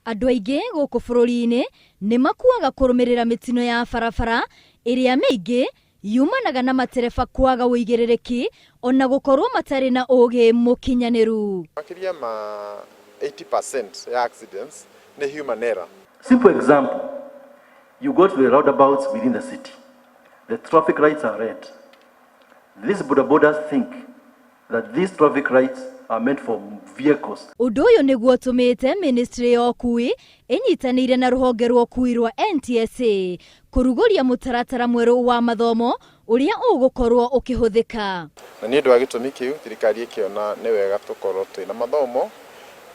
Andũ aingĩ gũkũ bũrũri-inĩ nĩ makuaga kũrũmĩrĩra mĩtino ya barabara ĩrĩa mĩingĩ yumanaga na matereba kwaga ũigĩrĩrĩki ona gũkorwo matarĩ na ũũgĩ mũkinyanĩru. Makĩria ma 80% ya accidents nĩ human error. Simple example, you go to the roundabouts within the city. The traffic lights are red. These bodabodas think that these traffic lights are meant for vehicles. Ũndũ ũyũ nĩguo ũtũmĩte Ministry ya Ũkui ĩnyitanĩire na rũhonge rwa ũkui rwa NTSA kũrugũria mũtaratara mwerũ wa mathomo ũrĩa ũgũkorwo ũkĩhũthĩka. Na nĩ ũndũ wa gĩtũmi kĩu thirikari ĩkĩona nĩ wega tũkorwo twĩna mathomo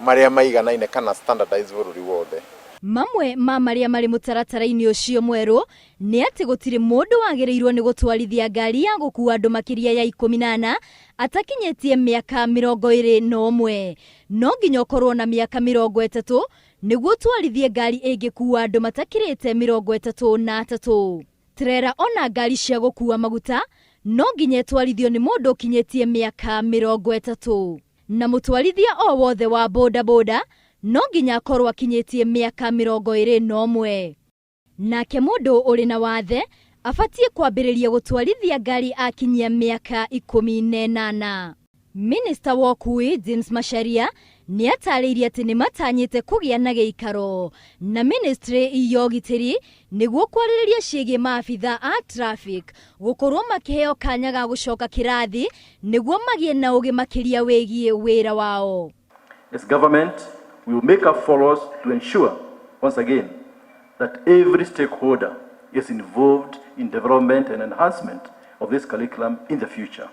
marĩa maiganaine kana standardized bũrũri wothe. Mamwe ma marĩa marĩ mũtaratara-inĩ ũcio mwerũ nĩ atĩ gũtirĩ mũndũ wagĩrĩirwo nĩ gũtwarithia ngari ya gũkua andũ makĩria ya 14 atakinyĩtie mĩaka 21. No nginya ũkorwo na mĩaka 30 nĩguo twarithie ngari ĩngĩkua andũ matakĩrĩte 33. Trailer ona ngari cia gũkua maguta no nginya twarithio nĩ mũndũ ũkinyĩtie mĩaka 30. Na mũtwarithia o wothe wa bodaboda no nginya akorwo akinyĩtie mĩaka 21. Nake mũndũ ũrĩ na wathe abatie kwambĩrĩria gũtwarithia ngari akinyia mĩaka 18. Minister wa Ũkui James Macharia nĩ atarĩirie atĩ nĩ matanyĩte kũgĩa na gĩikaro na ministry ya ũgitĩri nĩguo kwarĩrĩria ciĩgiĩ maabitha a traffic gũkorwo makĩheo kanya ga gũcoka kĩrathi nĩguo magĩe na ũgĩ makĩria wĩgiĩ wĩra wao. As government, we will make up for us to ensure, once again, that every stakeholder is involved in development and enhancement of this curriculum in the future.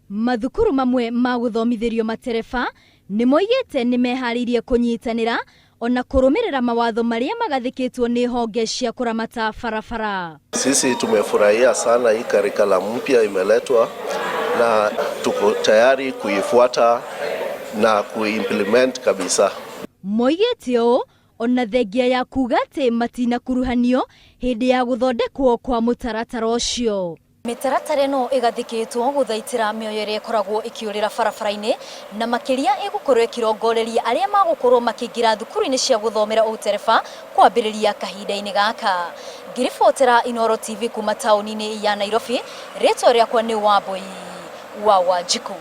Mathukuru mamwe ma gũthomithĩrio matereba nĩ moigĩte nĩ meharĩirie kũnyitanĩra ona kũrũmĩrĩra mawatho marĩa magathĩkĩtwo nĩ honge cia kũramata barabara. Sisi tumefurahia sana hii curriculum mpya imeletwa na tuko tayari kuifuata na kuimplement kabisa. Moigĩte ũũ ona thengia ya kuga atĩ matinakuruhanio hĩndĩ ya gũthondekwo kwa mũtaratara ũcio. Mĩtaratara ĩno ĩgathĩkĩtwo gũthaitĩra mĩoyo ĩrĩa ĩkoragwo ĩkĩũrĩra barabara-inĩ na makĩria ĩgũkorwo ĩkĩrongoreria arĩa magũkorwo makĩingĩra thukuru-inĩ cia gũthomera ũtereba kwambĩrĩria kahinda-inĩ gaka. Ngĩribotera Inooro TV kuma taũni-inĩ ya Nairobi, rĩtwa rĩakwa nĩ Wambui wa Wanjiku.